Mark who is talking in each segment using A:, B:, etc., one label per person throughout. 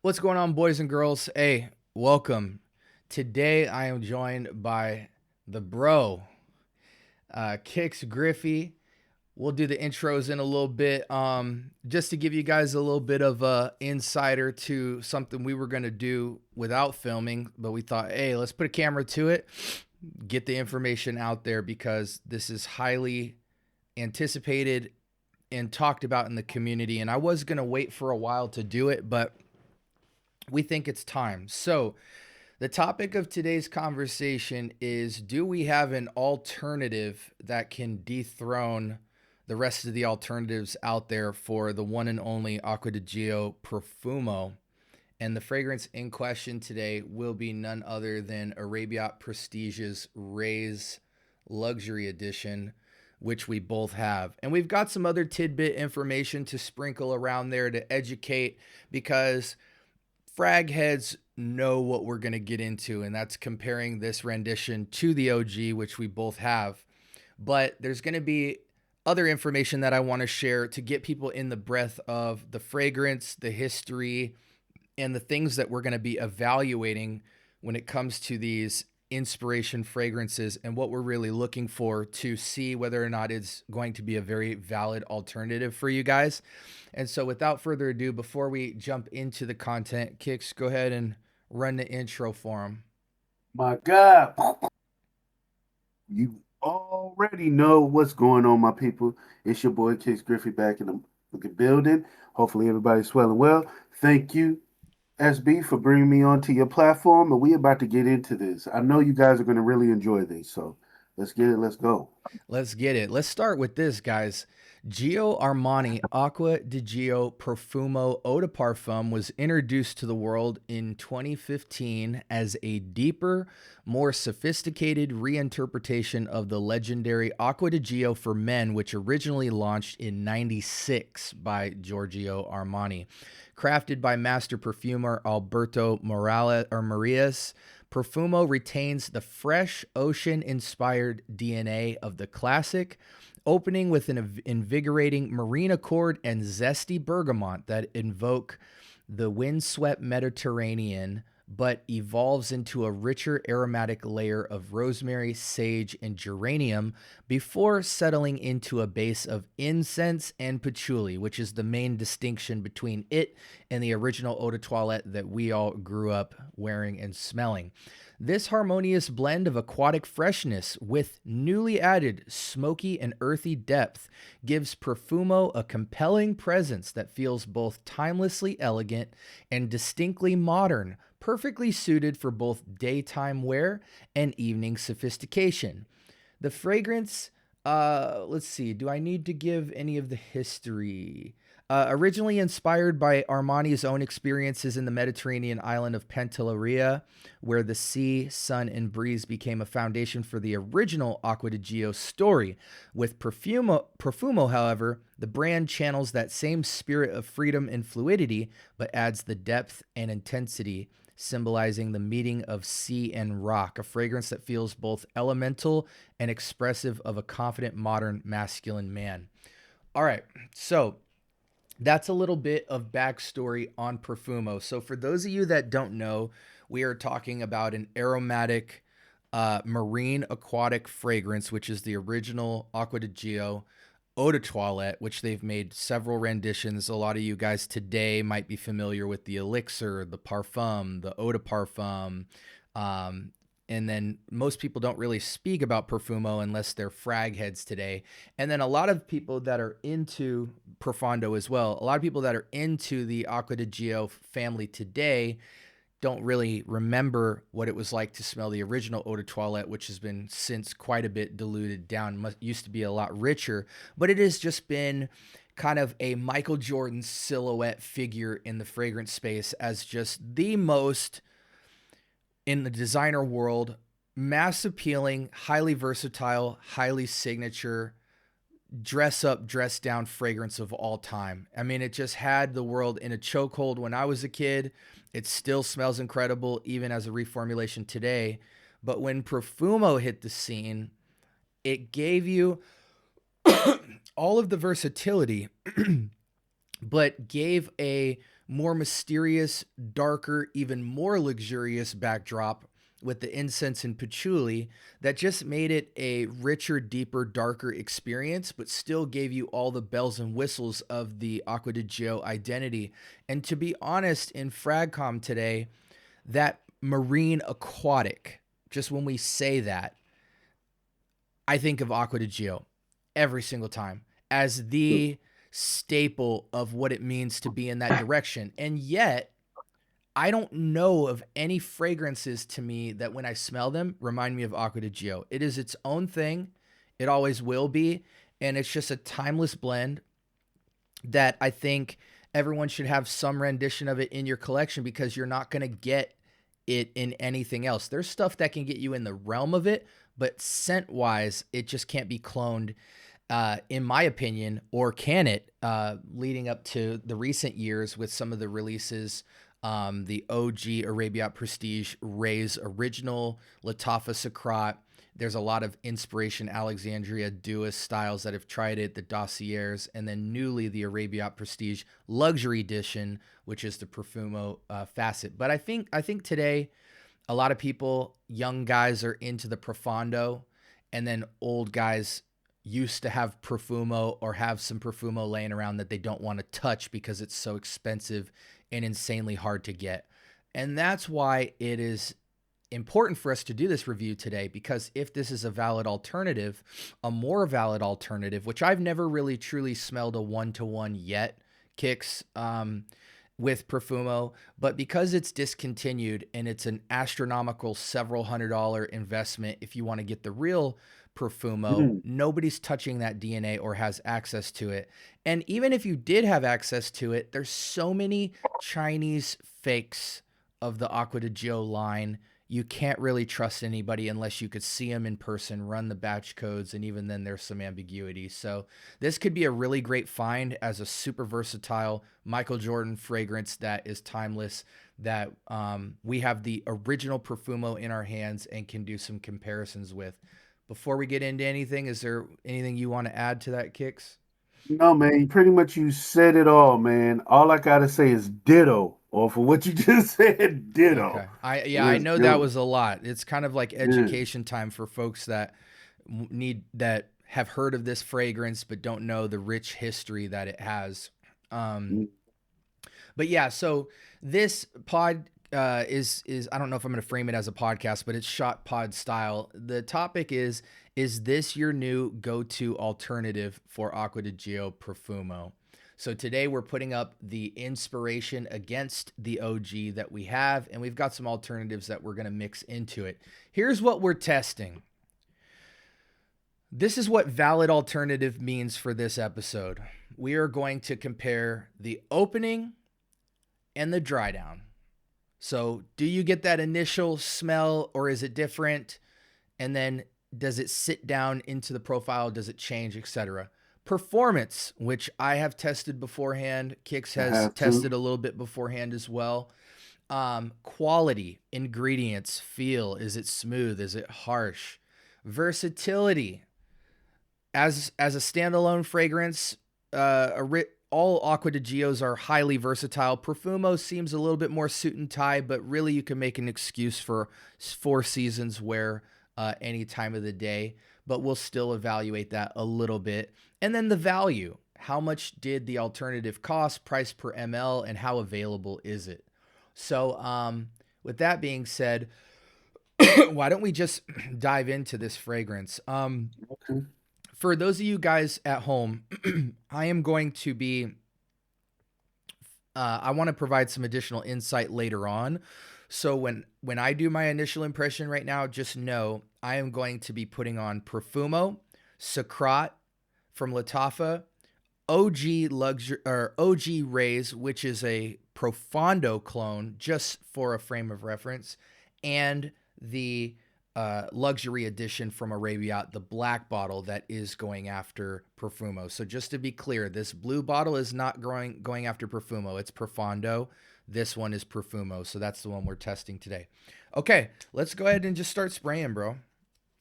A: What's going on, boys and girls? Hey, welcome. Today I am joined by the bro, Kix Griffey. We'll do the intros in a little bit, just to give you guys a little bit of a insider to something we were gonna do without filming, but we thought, hey, let's put a camera to it, get the information out there because this is highly anticipated and talked about in the community. And I was gonna wait for a while to do it, but we think it's time. So, the topic of today's conversation is, do we have an alternative that can dethrone the rest of the alternatives out there for the one and only Aqua Di Gio Profumo? And the fragrance in question today will be none other than Arabiyat Prestige's Raees Luxury Edition, which we both have. And we've got some other tidbit information to sprinkle around there to educate, because frag heads know what we're going to get into, and that's comparing this rendition to the OG, which we both have. But there's going to be other information that I want to share to get people in the breath of the fragrance, the history, and the things that we're going to be evaluating when it comes to these inspiration fragrances and what we're really looking for to see whether or not it's going to be a very valid alternative for you guys. And so without further ado, before we jump into the content, Kicks, go ahead and run the intro for them.
B: My God, you already know what's going on, my people. It's your boy Case Griffey back in the building. Hopefully, everybody's swelling well. Thank you, SB, for bringing me onto your platform. And we about to get into this. I know you guys are going to really enjoy this. So let's get it. Let's go.
A: Let's get it. Let's start with this, guys. Gio Armani Aqua Di Gio Profumo Eau de Parfum was introduced to the world in 2015 as a deeper, more sophisticated reinterpretation of the legendary Aqua Di Gio for Men, which originally launched in '96 by Giorgio Armani. Crafted by master perfumer Alberto Morales or Marias, Profumo retains the fresh ocean inspired DNA of the classic, opening with an invigorating marine accord and zesty bergamot that invoke the windswept Mediterranean, but evolves into a richer aromatic layer of rosemary, sage, and geranium before settling into a base of incense and patchouli, which is the main distinction between it and the original eau de toilette that we all grew up wearing and smelling. This harmonious blend of aquatic freshness with newly added smoky and earthy depth gives Profumo a compelling presence that feels both timelessly elegant and distinctly modern, perfectly suited for both daytime wear and evening sophistication. The fragrance, let's see, do I need to give any of the history? Originally inspired by Armani's own experiences in the Mediterranean island of Pantelleria, where the sea, sun, and breeze became a foundation for the original Aqua di Gio story. With Profumo, however, the brand channels that same spirit of freedom and fluidity, but adds the depth and intensity, symbolizing the meeting of sea and rock, a fragrance that feels both elemental and expressive of a confident modern masculine man. All right, so that's a little bit of backstory on Profumo. So, for those of you that don't know, we are talking about an aromatic marine aquatic fragrance, which is the original Aqua di Gio Eau de Toilette, which they've made several renditions. A lot of you guys today might be familiar with the Elixir, the Parfum, the Eau de Parfum. Um, and then most people don't really speak about Profumo unless they're frag heads today. And then a lot of people that are into Profondo as well, a lot of people that are into the Aqua di Gio family today don't really remember what it was like to smell the original eau de toilette, which has been since quite a bit diluted down. Used to be a lot richer, but it has just been kind of a Michael Jordan silhouette figure in the fragrance space as just the most, in the designer world, mass appealing, highly versatile, highly signature, dress up, dress down fragrance of all time. I mean, it just had the world in a chokehold when I was a kid. It still smells incredible, even as a reformulation today. But when Profumo hit the scene, it gave you all of the versatility, but gave a more mysterious, darker, even more luxurious backdrop with the incense and patchouli that just made it a richer, deeper, darker experience, but still gave you all the bells and whistles of the Aqua Di Gio identity. And to be honest, in Fragcom today, that marine aquatic, just when we say that, I think of Aqua Di Gio every single time as the staple of what it means to be in that direction. And yet, I don't know of any fragrances to me that when I smell them remind me of Aqua Di Gio. It is its own thing. It always will be. And it's just a timeless blend that I think everyone should have some rendition of it in your collection because you're not going to get it in anything else. There's stuff that can get you in the realm of it, but scent wise, it just can't be cloned, in my opinion, or can it, leading up to the recent years with some of the releases. The OG Arabiyat Prestige, Raees Original, Lataffa Suqraat. There's a lot of inspiration Alexandria Duis styles that have tried it, the Dossiers, and then newly the Arabiyat Prestige Luxury Edition, which is the Profumo facet. But I think today a lot of people, young guys, are into the Profondo, and then old guys used to have Profumo or have some Profumo laying around that they don't want to touch because it's so expensive and insanely hard to get. And that's why it is important for us to do this review today, because if this is a valid alternative, a more valid alternative, which I've never really truly smelled a one-to-one yet, Kicks, with Profumo, but because it's discontinued and it's an astronomical several $100 investment if you want to get the real Profumo, nobody's touching that DNA or has access to it. And even if you did have access to it, there's so many Chinese fakes of the Aqua Di Gio line. You can't really trust anybody unless you could see them in person, run the batch codes, and even then there's some ambiguity. So this could be a really great find as a super versatile Michael Jordan fragrance that is timeless, that we have the original Profumo in our hands and can do some comparisons with. Before we get into anything, is there anything you want to add to that, Kicks?
B: No, man, pretty much you said it all, man. All I gotta say is ditto, or for what you just said, ditto.
A: Okay. I
B: Let's
A: know that
B: go.
A: was a lot. It's kind of like
B: Yeah.
A: education time for folks that that have heard of this fragrance but don't know the rich history that it has. Um,
B: Mm,
A: but yeah, so this pod is I don't know if I'm going to frame it as a podcast, but it's shot pod style. The topic is this your new go-to alternative for Aqua Di Gio Profumo? So today we're putting up the inspiration against the OG that we have, and we've got some alternatives that we're going to mix into it. Here's what we're testing. This is what valid alternative means for this episode. We are going to compare the opening and the dry down. So, do you get that initial smell or is it different? And then does it sit down into the profile? Does it change, etc.? Performance, which I have tested beforehand. Kix
B: I
A: has
B: have to.
A: tested a little bit beforehand as well. Quality, ingredients, feel. Is it smooth? Is it harsh? Versatility. As a standalone fragrance, all Aqua Di Gios are highly versatile. Profumo seems a little bit more suit and tie, but really you can make an excuse for 4 seasons wear any time of the day. But we'll still evaluate that a little bit. And then the value. How much did the alternative cost, price per ml, and how available is it? So, with that being said, why don't we just dive into this fragrance?
B: Okay.
A: For those of you guys at home, I am going to be, I want to provide some additional insight later on. So when I do my initial impression right now, just know I am going to be putting on Profumo, Suqraat from Lataffa, OG Luxury or OG Raees, which is a Profondo clone, just for a frame of reference, and the luxury edition from Arabiyat, the black bottle that is going after Profumo. So just to be clear, this blue bottle is not going after Profumo. It's Profondo. This one is Profumo. So that's the one we're testing today. Okay, let's go ahead and just start spraying, bro.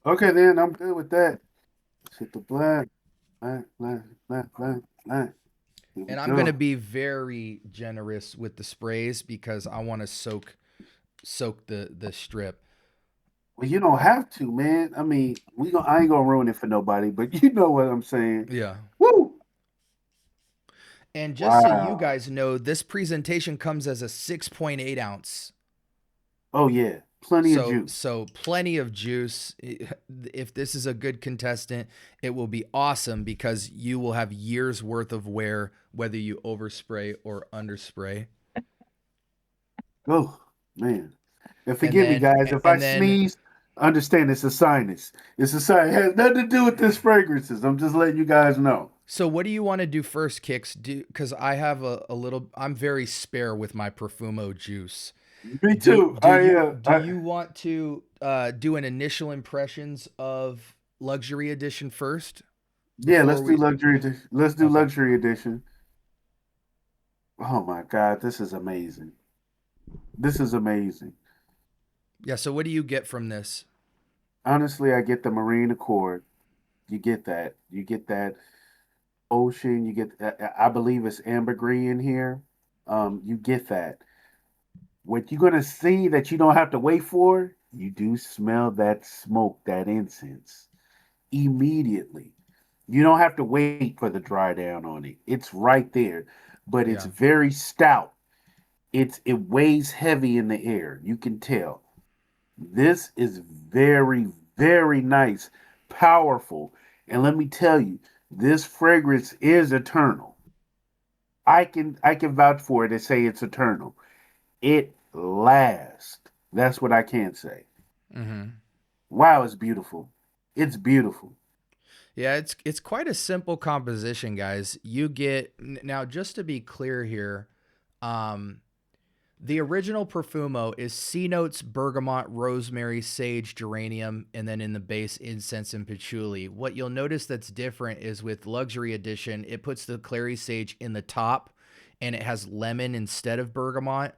B: Okay, then I'm good with that. Let's hit the black, black, black, black, black, black. Here we
A: And I'm going to
B: go.
A: be very generous with the sprays because I want to soak the strip.
B: Well, you don't have to, man. I mean, I ain't gonna ruin it for nobody, but you know what I'm saying.
A: Yeah.
B: Woo!
A: And just so you
B: Wow.
A: guys know, this presentation comes as a 6.8 ounce.
B: Oh yeah, plenty of juice.
A: So plenty of juice. If this is a good contestant, it will be awesome because you will have years worth of wear, whether you overspray or underspray.
B: Oh man. And
A: And
B: forgive me,
A: then
B: guys, if I
A: and then
B: sneeze, understand it's a sinus. It's a sinus. It has nothing to do with this fragrances. I'm just letting you guys know.
A: so what do you want to do first, Kicks? Do because I have a little. I'm very spare with my Profumo juice.
B: Me
A: Do
B: too.
A: do you do you want to do an initial impressions of luxury edition first
B: Yeah, let's
A: before
B: do
A: we?
B: luxury. Let's do
A: Okay.
B: luxury edition. Oh my God, this is amazing. This is amazing.
A: Yeah. So what do you get from this?
B: Honestly, I get the Marine Accord. You get that. You get that ocean. You get. I believe it's ambergris in here. You get that. What you're gonna see that you don't have to wait for, you do smell that smoke, that incense immediately. You don't have to wait for the dry down on it. It's right there, but it's
A: Yeah.
B: very stout. It weighs heavy in the air. You can tell. This is very, very nice, powerful. And let me tell you, this fragrance is eternal. I can vouch for it and say it's eternal. It lasts. That's what I can say.
A: Mm-hmm.
B: Wow, it's beautiful. It's beautiful.
A: Yeah, it's quite a simple composition, guys. You get now just to be clear here, um, the original Profumo is C notes, bergamot, rosemary, sage, geranium, and then in the base incense and patchouli. What you'll notice that's different is with Luxury Edition, it puts the clary sage in the top, and it has lemon instead of bergamot.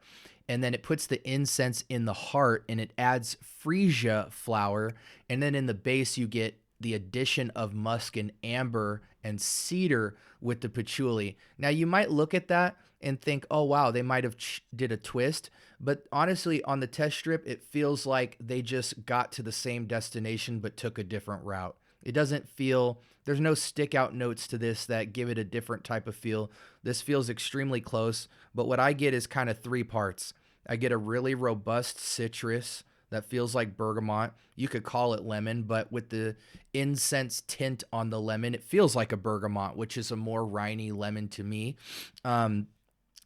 A: And then it puts the incense in the heart and it adds freesia flower. And then in the base, you get the addition of musk and amber and cedar with the patchouli. Now, you might look at that and think, oh, wow, they might have did a twist. But honestly, on the test strip, it feels like they just got to the same destination but took a different route. It doesn't feel, there's no stick out notes to this that give it a different type of feel. This feels extremely close, but what I get is kind of three parts. I get a really robust citrus that feels like bergamot. You could call it lemon, but with the incense tint on the lemon, it feels like a bergamot, which is a more piney lemon to me. Um,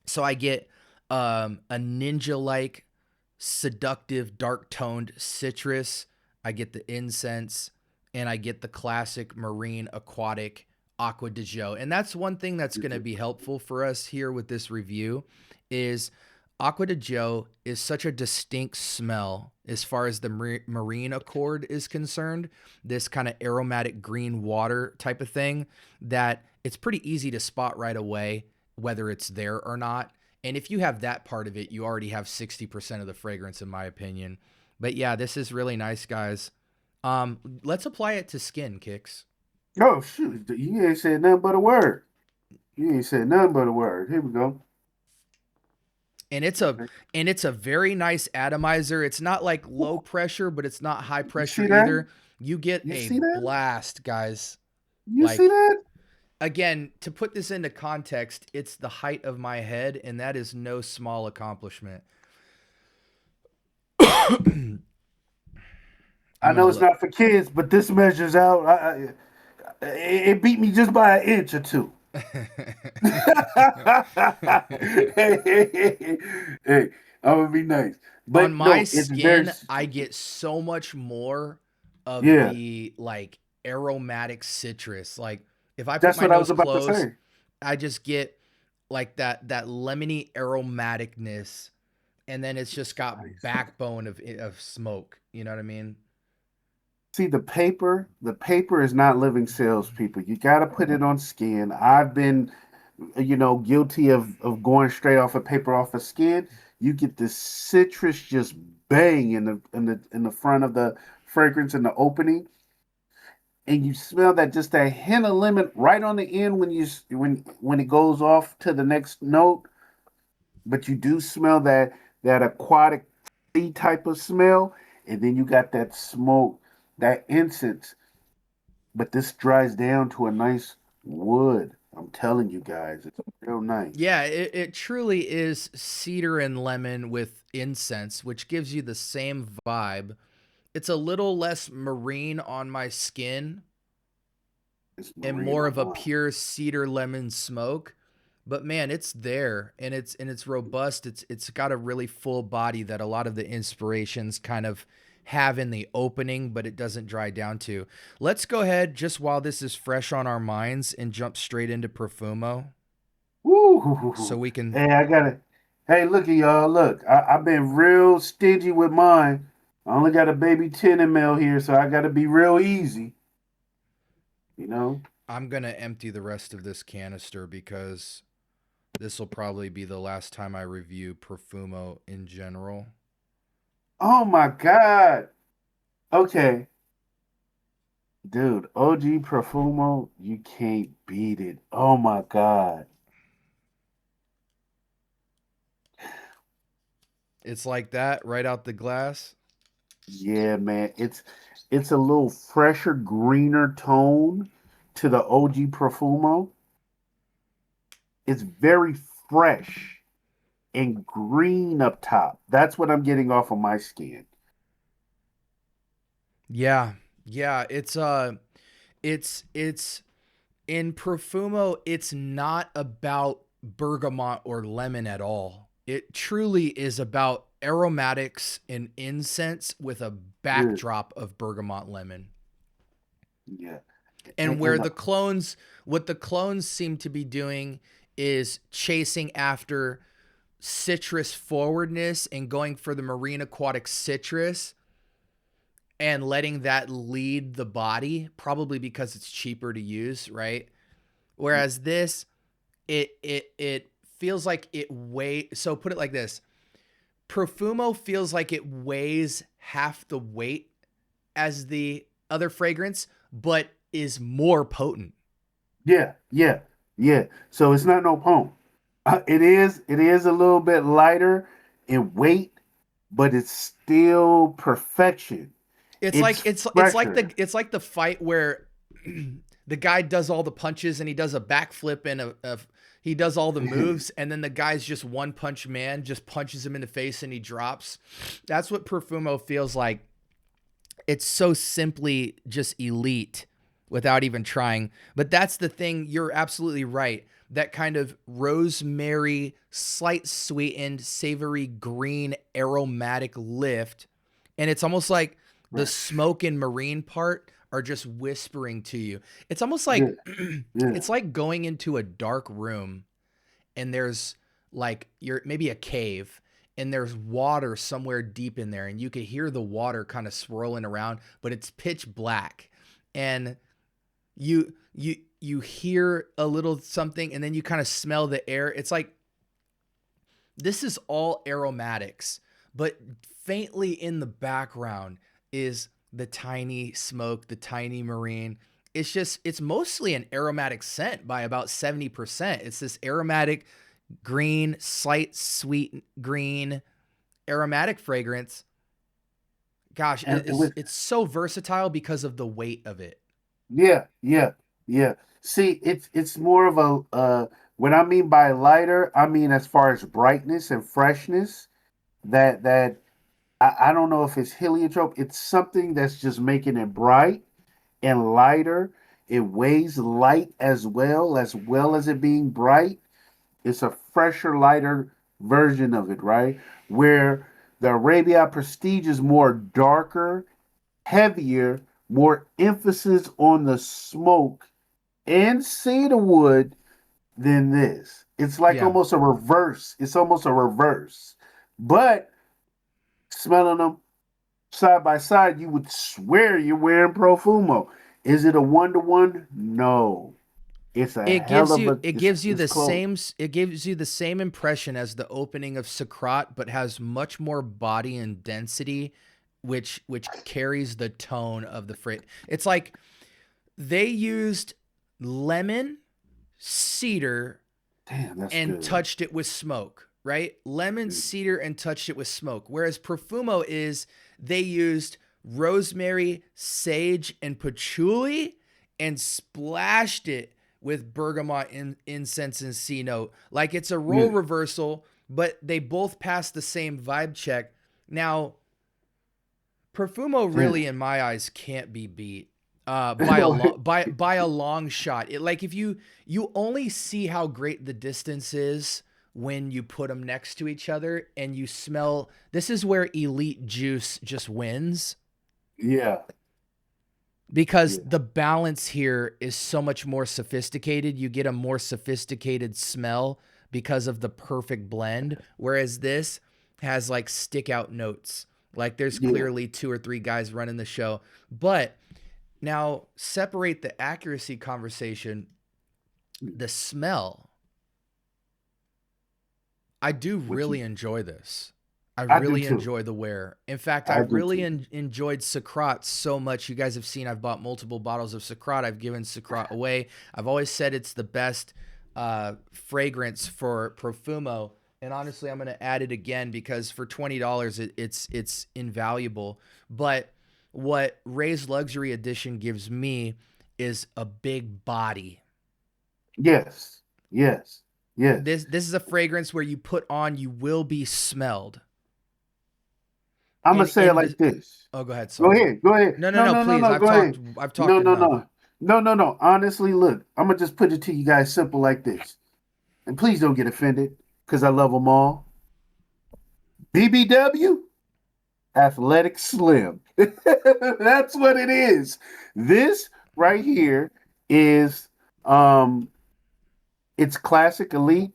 A: so I get a ninja like seductive dark toned citrus. I get the incense and I get the classic marine aquatic Aqua Di Gio. And that's one thing that's going to be helpful for us here with this review is Aqua Di Gio is such a distinct smell as far as the marine accord is concerned, this kind of aromatic green water type of thing, that it's pretty easy to spot right away whether it's there or not. And if you have that part of it, you already have 60% of the fragrance, in my opinion. But yeah, this is really nice, guys. Let's apply it to skin, Kicks.
B: Oh shoot, you ain't said nothing but a word. You ain't said nothing but a word. Here we go.
A: And it's a very nice atomizer. It's not like low
B: Ooh,
A: pressure, but it's not high
B: you
A: pressure
B: see that?
A: either. You get
B: You
A: a
B: see that?
A: blast, guys.
B: You see
A: Like
B: that?
A: again, to put this into context, it's the height of my head, and that is no small accomplishment. I'm
B: I
A: gonna
B: know it's
A: look.
B: not for kids, but this measures out. It beat me just by an inch or two. Hey, I'm gonna be nice,
A: On
B: but
A: my
B: no, it's very
A: skin, I get so much more of
B: yeah.
A: the like aromatic citrus. Like if I put
B: That's
A: my
B: what I was
A: nose
B: about to
A: closed,
B: say.
A: I just get like that lemony aromaticness, and then it's just got
B: Nice.
A: backbone of smoke. You know what I mean?
B: See the paper is not living salespeople. You got to put it on skin. I've been, guilty of going straight off of paper off of skin. You get this citrus just bang in the front of the fragrance in the opening, and you smell that just that hint of lemon right on the end when when it goes off to the next note. But you do smell that aquatic sea type of smell, and then you got that smoke, that incense. But this dries down to a nice wood. I'm telling you guys, it's real nice.
A: Yeah, it truly is cedar and lemon with incense, which gives you the same vibe. It's a little less marine on my skin
B: It's
A: and
B: marine
A: more
B: on
A: of a
B: mine.
A: pure cedar lemon smoke. But man, it's there and it's robust. It's got a really full body that a lot of the inspirations kind of have in the opening, but it doesn't dry down to. Let's go ahead just while this is fresh on our minds and jump straight into Profumo so
B: Woo!
A: we can.
B: Hey, I gotta. Hey, look at y'all. Look, I've been real stingy with mine. I only got a baby 10 ml here, so I gotta be real easy. You know.
A: I'm going to empty the rest of this canister because this will probably be the last time I review Profumo in general.
B: Oh my God. Okay, dude. OG Profumo, you can't beat it. Oh my God.
A: It's like that right out the glass.
B: Yeah, man. It's a little fresher, greener tone to the OG Profumo. It's very fresh and green up top. That's what I'm getting off of my skin.
A: Yeah. Yeah, it's in Profumo, it's not about bergamot or lemon at all. It truly is about aromatics and incense with a
B: Yeah,
A: backdrop of bergamot lemon.
B: yeah.
A: And
B: And,
A: where
B: and
A: the clones, what the clones seem to be doing is chasing after citrus forwardness and going for the marine aquatic citrus and letting that lead the body, probably because it's cheaper to use, right? Whereas this, it feels like it weighs. So put it like this: Profumo feels like it weighs half the weight as the other fragrance, but is more potent.
B: yeah, yeah, yeah. So it's not no poem. It is a little bit lighter in weight, but it's still perfection.
A: It's like
B: It's
A: the
B: fresher.
A: it's like the fight where the guy does all the punches and he does a backflip and he does all the moves and then the guy's just one punch man, just punches him in the face and he drops. That's what Profumo feels like. It's so simply just elite without even trying. But that's the thing. You're absolutely right. That kind of rosemary, slight sweetened, savory green aromatic lift. And it's almost like the
B: Fresh.
A: smoke and marine part are just whispering to you. It's almost
B: Yeah,
A: like
B: yeah.
A: it's like going into a dark room and there's like you're maybe a cave and there's water somewhere deep in there and you can hear the water kind of swirling around but it's pitch black and you hear a little something and then you kind of smell the air. It's like this is all aromatics, but faintly in the background is the tiny smoke, the tiny marine. It's mostly an aromatic scent by about 70%. It's this aromatic green, slight sweet green aromatic fragrance. Gosh,
B: And with
A: it's so versatile because of the weight of it.
B: yeah, yeah, yeah. See, it's more of a what I mean by lighter, I mean as far as brightness and freshness, that I don't know if it's heliotrope. It's something that's just making it bright and lighter. It weighs light as well as it being bright. It's a fresher, lighter version of it, right? Where the Arabia Prestige is more darker, heavier, more emphasis on the smoke and cedarwood than this. It's like
A: Yeah.
B: almost a reverse. It's almost a reverse. But smelling them side by side, you would swear you're wearing Profumo. Is it a 1-to-1? No. It's a hell of a.
A: It
B: It's
A: gives you
B: it's
A: the
B: close.
A: same it gives you the same impression as the opening of Suqraat, but has much more body and density, which carries the tone of the freight. It's like They used lemon, cedar,
B: Damn, that's
A: and
B: good.
A: touched it with smoke, right? Lemon, cedar, and touched it with smoke. Whereas Profumo is they used rosemary, sage, and patchouli and splashed it with bergamot incense and C note. Like it's a role
B: Yeah.
A: reversal, but they both pass the same vibe check. Now, Profumo
B: Damn.
A: really, in my eyes, can't be beat by a by a long shot. It like if you only see how great the distance is when you put them next to each other and you smell. This is where Elite Juice just wins
B: Yeah.
A: because
B: Yeah.
A: the balance here is so much more sophisticated. You get a more sophisticated smell because of the perfect blend, whereas this has like stick out notes. Like there's
B: Yeah.
A: clearly two or three guys running the show. But now separate the accuracy conversation, the smell. I do
B: What you?
A: really enjoy this. I
B: I do
A: really
B: too.
A: enjoy the wear. In fact, I
B: I do
A: really
B: too.
A: enjoyed Suqraat so much. You guys have seen I've bought multiple bottles of Suqraat. I've given Suqraat away. I've always said it's the best fragrance for Profumo. And honestly, I'm going to add it again because for $20, it's invaluable. But what Raees Luxury Edition gives me is a big body.
B: Yes. Yes. Yes.
A: This is a fragrance where you put on, you will be smelled.
B: I'm gonna
A: In
B: say it
A: the
B: like this.
A: Oh, go ahead.
B: Go
A: Sorry.
B: ahead. Go ahead.
A: No, no,
B: No,
A: no.
B: no, no,
A: Please.
B: no. Go ahead.
A: I've talked
B: No, no,
A: enough.
B: no. No, no, no. Honestly, look, I'm gonna just put it to you guys simple like this. And please don't get offended, because I love them all. BBW, Athletic Slim. That's what it is. This right here is um it's classic elite.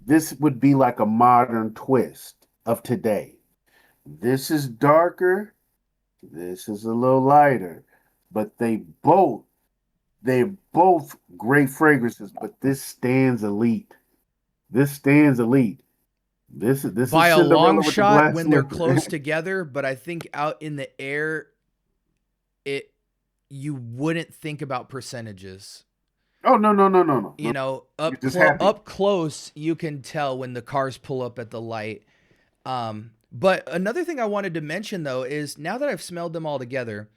B: This would be like a modern twist of today. This is darker. This is a little lighter, but they're both great fragrances. But this stands elite. This stands elite. This is
A: By a long
B: Cinderella with the
A: shot
B: glass
A: when they're
B: slipper.
A: close together, but I think out in the air, it you wouldn't think about percentages.
B: Oh, no, no, no, no, no,
A: You
B: no.
A: know,
B: You're just happy.
A: up close, you can tell when the cars pull up at the light. But another thing I wanted to mention though is now that I've smelled them all together,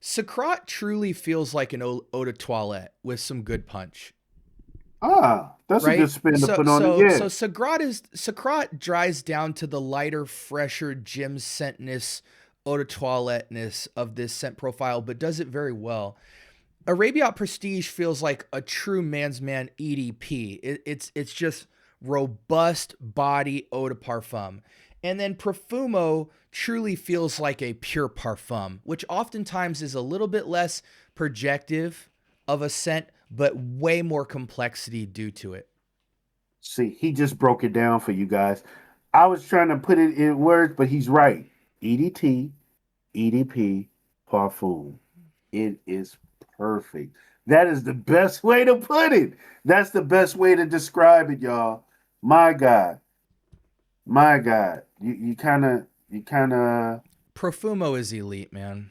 A: Suqraat truly feels like an eau de toilette with some good punch.
B: That's a good
A: Right?
B: spin to put on it. Yeah.
A: So Suqraat dries down to the lighter, fresher gym scentness, eau de toilette-ness of this scent profile, but does it very well. Arabiyat Prestige feels like a true man's man EDP. It's just robust body eau de parfum. And then Profumo truly feels like a pure parfum, which oftentimes is a little bit less projective of a scent, but way more complexity due to it.
B: See, he just broke it down for you guys. I was trying to put it in words, but he's right. EDT, EDP, parfum. It is perfect. That is the best way to put it. That's the best way to describe it, y'all. My God. My God. You kind of
A: Profumo is elite, man.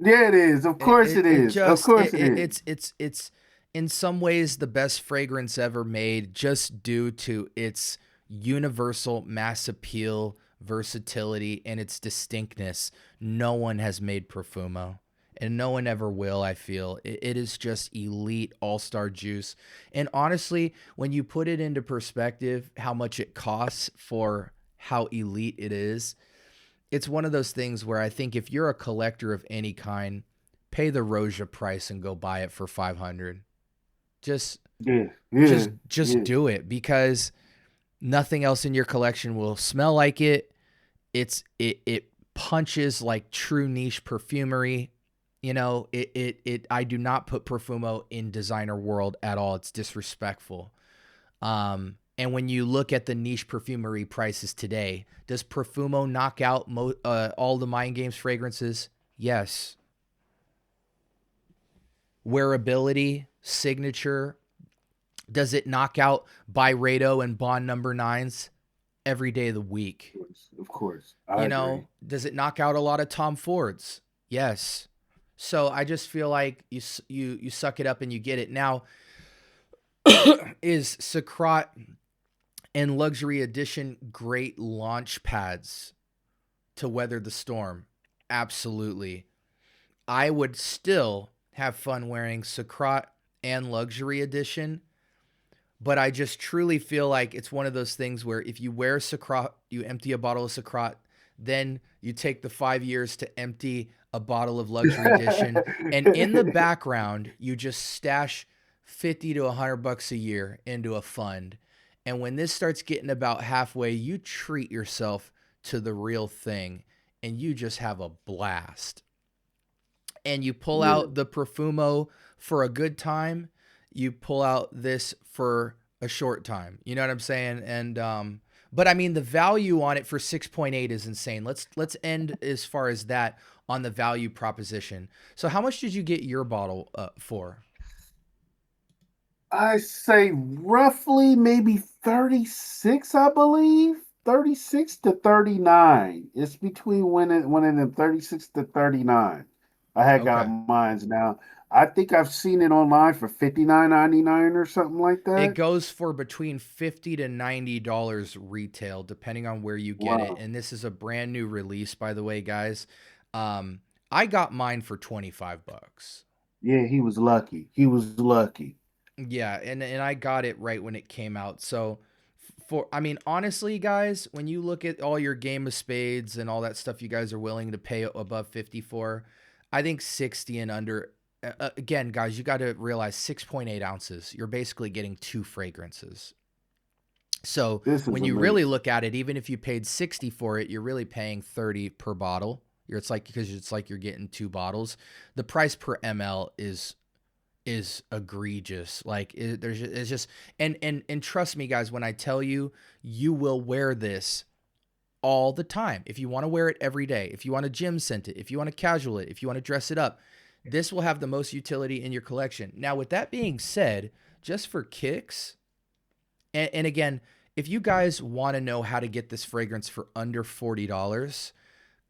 B: yeah, it is. Of course it
A: It
B: is. Of
A: just
B: course it is.
A: it's in some ways the best fragrance ever made just due to its universal mass appeal, versatility, and its distinctness. No one has made Profumo. And no one ever will, I feel. It is just elite all-star juice. And honestly, when you put it into perspective, how much it costs for how elite it is, it's one of those things where I think if you're a collector of any kind, pay the Roja price and go buy it for 500. Just
B: Yeah, yeah,
A: just
B: yeah.
A: do it because nothing else in your collection will smell like it. It punches like true niche perfumery. You know, I do not put Profumo in designer world at all. It's disrespectful. And when you look at the niche perfumery prices today, does Profumo knock out all the Mind Games fragrances? Yes. Wearability, signature, does it knock out Byredo and Bond number nines every day of the week?
B: Of course. I
A: You
B: agree.
A: know, does it knock out a lot of Tom Fords? Yes. So I just feel like you suck it up and you get it. Now, is Suqraat and Luxury Edition great launch pads to weather the storm? Absolutely. I would still have fun wearing Suqraat and Luxury Edition, but I just truly feel like it's one of those things where if you wear Suqraat, you empty a bottle of Suqraat, then you take the 5 years to empty a bottle of Luxury Edition, and in the background, you just stash 50 to $100 a year into a fund. And when this starts getting about halfway, you treat yourself to the real thing and you just have a blast. And you pull
B: Yeah.
A: out the Profumo for a good time, you pull out this for a short time. You know what I'm saying? And but I mean the value on it for 6.8 is insane. Let's end as far as that on the value proposition. So how much did you get your bottle for?
B: I say roughly maybe 36, I believe. 36 to 39. It's between when and 36 to 39. I had got
A: Okay.
B: mines now. I think I've seen it online for 59.99 or something like
A: It
B: that.
A: goes for between $50 to $90 retail, depending on where you get it.
B: Wow.
A: And this is a brand new release, by the way, guys. Um, I got mine for 25 bucks.
B: Yeah, he was lucky. He was lucky.
A: Yeah, and I got it right when it came out. So for I mean, honestly, guys, when you look at all your game of spades and all that stuff you guys are willing to pay above 50 for, I think 60 and under again, guys, you got to realize 6.8 ounces. You're basically getting two fragrances. So
B: This is
A: when you really
B: amazing.
A: look at it, even if you paid 60 for it, you're really paying 30 per bottle. It's like because it's like you're getting two bottles. The price per ml is egregious. Like there's it's just and trust me, guys, when I tell you, you will wear this all the time. If you want to wear it every day, if you want to gym scent it, if you want to casual it, if you want to dress it up, this will have the most utility in your collection. Now, with that being said, just for kicks, and again, if you guys want to know how to get this fragrance for under $40,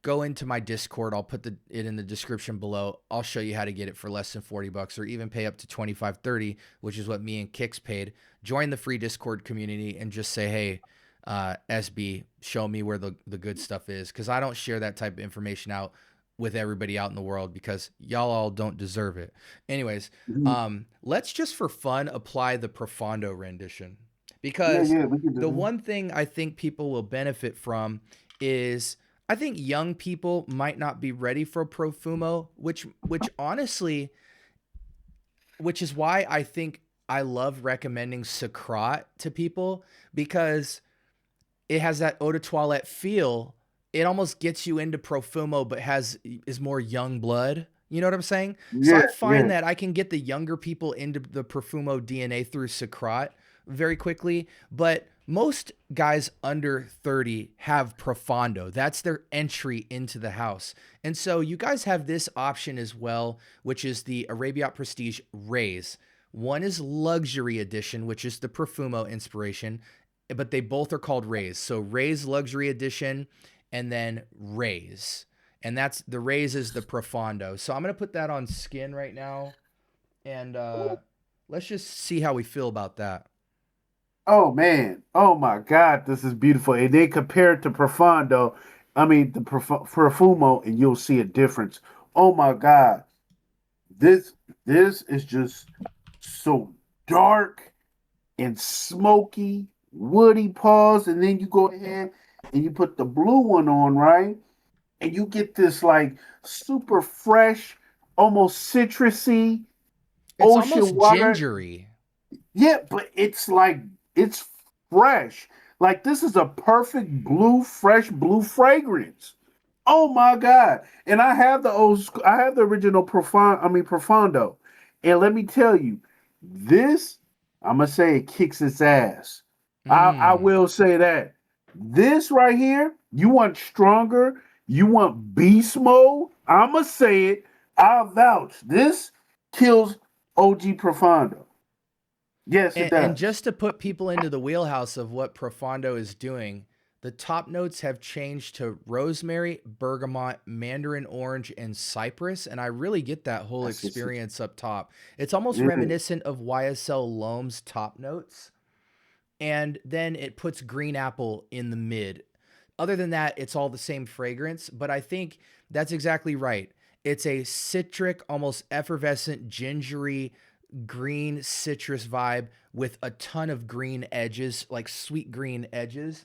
A: go into my Discord. I'll put it in the description below. I'll show you how to get it for less than 40 bucks or even pay up to 25, 30, which is what me and Kix paid. Join the free Discord community and just say, hey, SB, show me where the good stuff is. Because I don't share that type of information out with everybody out in the world because y'all all don't deserve it. Anyways,
B: Mhm.
A: let's just for fun apply the Profondo rendition.
B: Yeah,
A: Because
B: yeah, we can do
A: the
B: that.
A: one thing I think people will benefit from is I think young people might not be ready for Profumo, which honestly, which is why I think I love recommending Suqraat to people because it has that eau de toilette feel. It almost gets you into Profumo, but is more young blood. You know what I'm saying? So I
B: Yeah,
A: find
B: yeah.
A: that I can get the younger people into the Profumo DNA through Suqraat very quickly, but most guys under 30 have Profondo. That's their entry into the house. And so you guys have this option as well, which is the Arabiyat Prestige Raees. One is Luxury Edition, which is the Profumo inspiration, but they both are called Raees. So Raees Luxury Edition and then Raees. And that's the Raees is the Profondo. So I'm going to put that on skin right now and let's just see how we feel about that.
B: Oh man. Oh my God. This is beautiful. And then compare it to Profondo. I mean the Profumo, and you'll see a difference. Oh my God. This this is just so dark and smoky, woody paws, and then you go ahead and you put the blue one on, right? And you get this like super fresh, almost citrusy
A: It's
B: ocean
A: almost
B: water.
A: gingery.
B: Yeah, but it's like it's fresh. Like this is a perfect blue, fresh blue fragrance. Oh my God. And I have the I have the original Profondo. And let me tell you, this, I'm gonna say it kicks its ass. I
A: Mm.
B: will say that. This right here, you want stronger, you want beast mode. I'ma say it. I'll vouch. This kills OG Profondo. Yes, it
A: And
B: does.
A: just to put people into the wheelhouse of what Profondo is doing, The top notes have changed to rosemary, bergamot, mandarin orange, and cypress, and I really get that whole
B: That's just it.
A: experience up top. It's almost
B: Yeah.
A: reminiscent of YSL Loam's top notes, and then it puts green apple in the mid. Other than that, it's all the same fragrance, but I think that's exactly right. It's a citric, almost effervescent, gingery, green citrus vibe with a ton of green edges, like sweet green edges.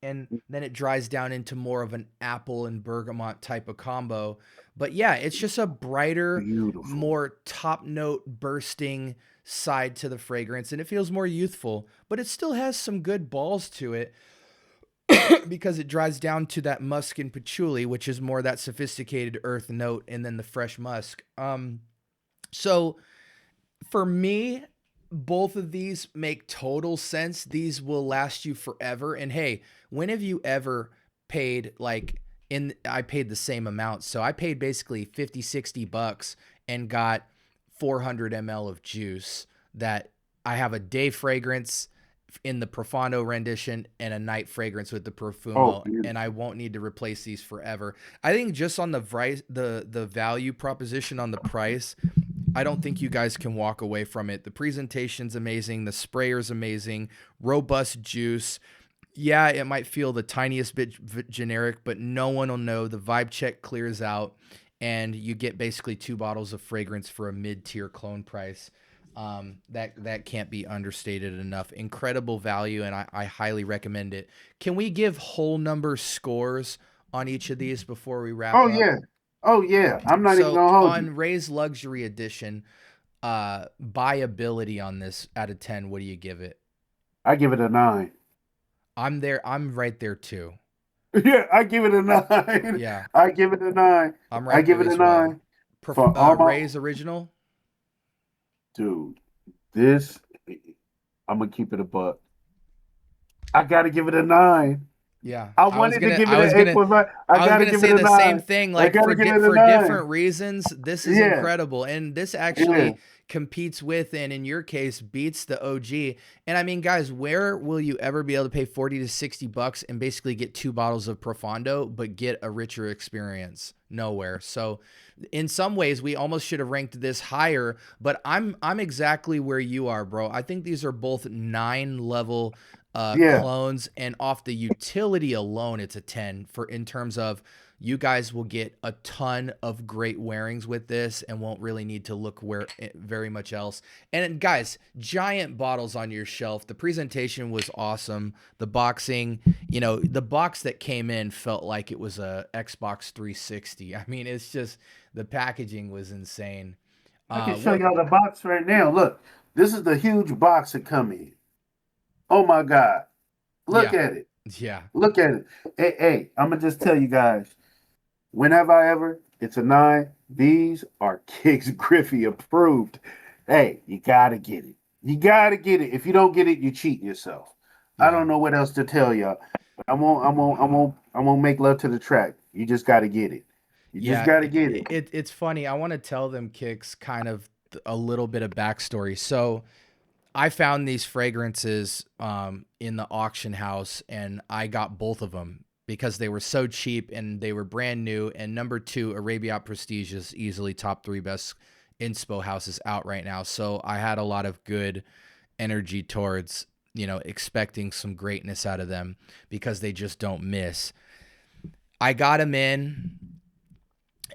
A: And then it dries down into more of an apple and bergamot type of combo. But yeah, it's just a brighter,
B: Beautiful.
A: more top note bursting side to the fragrance, and it feels more youthful, but it still has some good balls to it because it dries down to that musk and patchouli, which is more that sophisticated earth note, and then the fresh musk. So for me, both of these make total sense. These will last you forever. And hey, when have you ever paid like I paid the same amount. So I paid basically 50, 60 bucks and got 400 ml of juice that I have a day fragrance in the Profondo rendition and a night fragrance with the
B: Oh,
A: Profumo, and I
B: beautiful.
A: won't need to replace these forever. I think just on the value proposition on the price, I don't think you guys can walk away from it. The presentation's amazing. The sprayer's amazing. Robust juice. Yeah, it might feel the tiniest bit generic, but no one will know. The vibe check clears out, and you get basically 2 bottles of fragrance for a mid-tier clone price. That can't be understated enough. Incredible value, and I highly recommend it. Can we give whole number scores on each of these before we wrap
B: Oh
A: up?
B: yeah. Oh yeah. I'm not even
A: So
B: gonna hold you.
A: on Raees Luxury Edition, buyability on this out of 10, what do you give it?
B: I give it a 9.
A: I'm there. I'm right there too.
B: Yeah, I give it a 9.
A: Yeah,
B: I give it a 9.
A: I'm
B: I
A: right
B: give
A: there
B: it a
A: as well.
B: 9 for all my
A: Rae's original.
B: dude. This I'm gonna keep it a buck. I gotta give it a 9.
A: Yeah,
B: I wanted to give it an 8.5. I
A: I was
B: gotta
A: gonna
B: give it
A: say
B: a
A: the same
B: 9.
A: thing.
B: I
A: Like
B: gotta give it a
A: for
B: 9.
A: different reasons, this is
B: Yeah,
A: incredible, and this
B: yeah.
A: actually competes with, and in your case, beats the OG. And I mean, guys, where will you ever be able to pay 40 to 60 bucks and basically get 2 bottles of Profondo, but get a richer experience? Nowhere. So, in some ways, we almost should have ranked this higher. But I'm exactly where you are, bro. I think these are both 9 level
B: Yeah.
A: clones, and off the utility alone, it's a 10 for in terms of you guys will get a ton of great wearings with this and won't really need to look where very much else. And guys, giant bottles on your shelf. The presentation was awesome. The boxing, the box that came in felt like it was a Xbox 360. I mean, it's just the packaging was insane.
B: I can show
A: What?
B: y'all the box right now. Look, this is the huge box that come in. Oh my God. Look
A: Yeah,
B: at it.
A: yeah,
B: Look at it. Hey, I'm gonna just tell you guys. Whenever I ever, it's a 9. These are Kicks Griffey approved. Hey, you gotta get it. You gotta get it. If you don't get it, you're cheating yourself. I
A: yeah.
B: don't know what else to tell y'all. I won't make love to the track. You just gotta get it. You just
A: Yeah,
B: gotta get it.
A: it's funny. I want to tell them Kicks kind of a little bit of backstory. So I found these fragrances in the auction house, and I got both of them because they were so cheap and they were brand new. And number 2, Arabiyat Prestige is easily top 3 best inspo houses out right now. So I had a lot of good energy towards expecting some greatness out of them because they just don't miss. I got them in,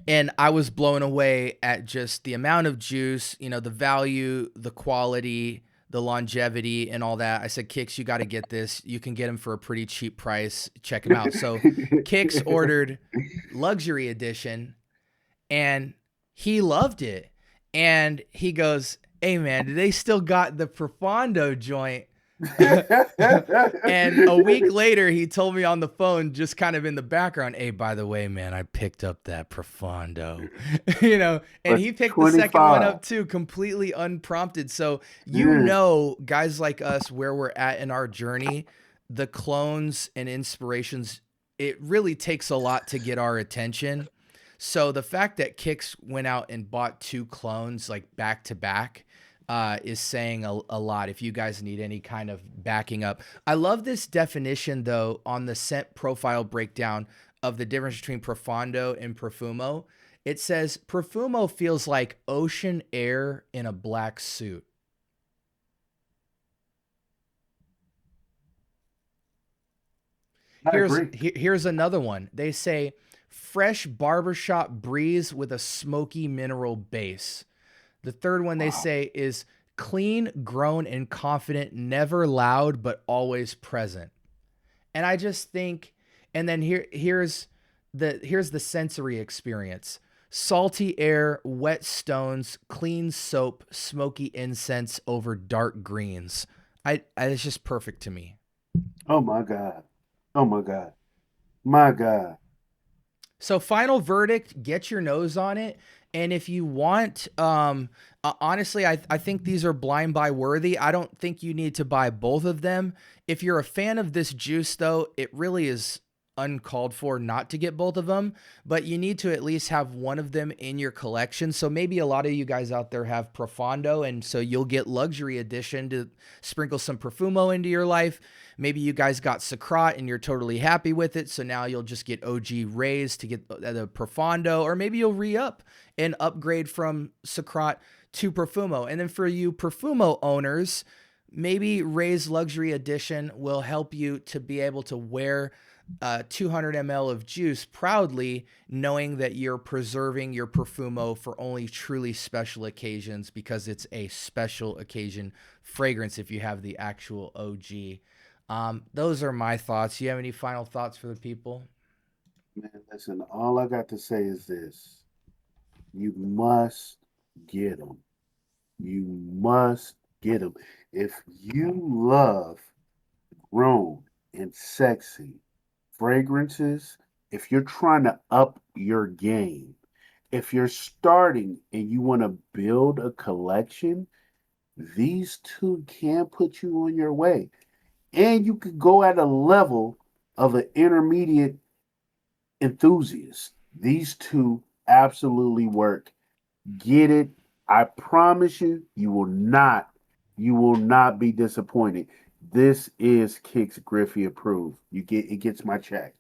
A: and I was blown away at just the amount of juice, the value, the quality, the longevity, and all that. I said, Kix, you got to get this. You can get them for a pretty cheap price. Check them out. So Kix ordered Luxury Edition, and he loved it. And he goes, hey, man, do they still got the Profondo joint? And a week later, he told me on the phone, just kind of in the background, hey, by the way, man, I picked up that Profondo, and
B: For
A: he picked the second one
B: 25.
A: up too, completely unprompted. So,
B: Yeah.
A: guys like us, where we're at in our journey, the clones and inspirations, it really takes a lot to get our attention. So the fact that Kix went out and bought 2 clones like back to back, is saying a lot if you guys need any kind of backing up. I love this definition, though, on the scent profile breakdown of the difference between Profondo and Profumo. It says Profumo feels like ocean air in a black suit.
B: I agree.
A: Here's another one. They say fresh barbershop breeze with a smoky mineral base. The third one they
B: Wow.
A: say is clean, grown, and confident, never loud, but always present. And I just think, and then here's the sensory experience. Salty air, wet stones, clean soap, smoky incense over dark greens. It's just perfect to me.
B: Oh my God. Oh my God. My God.
A: So final verdict, get your nose on it. And if you want, honestly, I think these are blind buy worthy. I don't think you need to buy both of them. If you're a fan of this juice, though, it really is uncalled for not to get both of them, but you need to at least have one of them in your collection. So maybe a lot of you guys out there have Profondo, and so you'll get luxury edition to sprinkle some Profumo into your life. Maybe you guys got Suqraat and you're totally happy with it, so now you'll just get OG Raees to get the Profondo, or maybe you'll re-up and upgrade from Suqraat to Profumo. And then for you Profumo owners, maybe Raees Luxury Edition will help you to be able to wear 200 ml of juice proudly, knowing that you're preserving your Profumo for only truly special occasions, because it's a special occasion fragrance if you have the actual OG. Those are my thoughts. You have any final thoughts for the people?
B: Man, listen, all I got to say is this. You must get them. You must get them. If you love grown and sexy fragrances, if you're trying to up your game, if you're starting and you want to build a collection, these two can put you on your way. And you could go at a level of an intermediate enthusiast. These two absolutely work. Get it. I promise you, you will not be disappointed. This is Kix Griffey approved. It gets my check.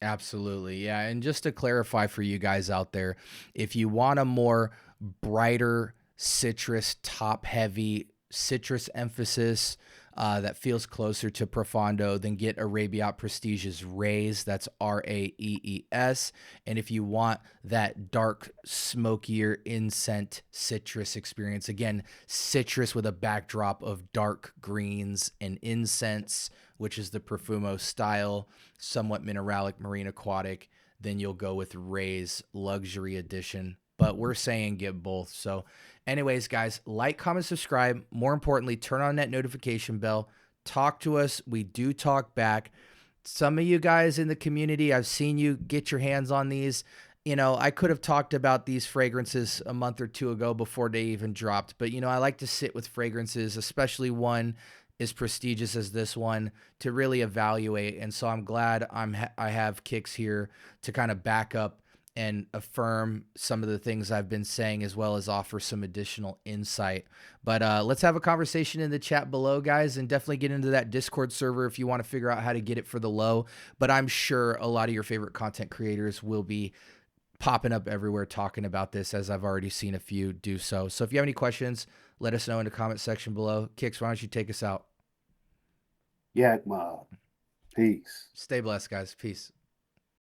A: Absolutely. Yeah. And just to clarify for you guys out there, if you want a more brighter citrus, top heavy citrus emphasis that feels closer to Profondo, then get Arabiyat Prestige's Raees. That's Raees. And if you want that dark, smokier, incense citrus experience, again, citrus with a backdrop of dark greens and incense, which is the Profumo style, somewhat mineralic, marine aquatic, then you'll go with Raees Luxury Edition. But we're saying get both. So, anyways, guys, like, comment, subscribe. More importantly, turn on that notification bell. Talk to us. We do talk back. Some of you guys in the community, I've seen you get your hands on these. You know, I could have talked about these fragrances a month or two ago before they even dropped. But, you know, I like to sit with fragrances, especially one as prestigious as this one, to really evaluate. And so I'm glad I have Kix here to kind of back up and affirm some of the things I've been saying, as well as offer some additional insight. But let's have a conversation in the chat below, guys, and definitely get into that Discord server if you want to figure out how to get it for the low. But I'm sure a lot of your favorite content creators will be popping up everywhere talking about this, as I've already seen a few do so. So if you have any questions, let us know in the comment section below. Kix, why don't you take us out?
B: Yak Mob. Peace.
A: Stay blessed, guys. Peace.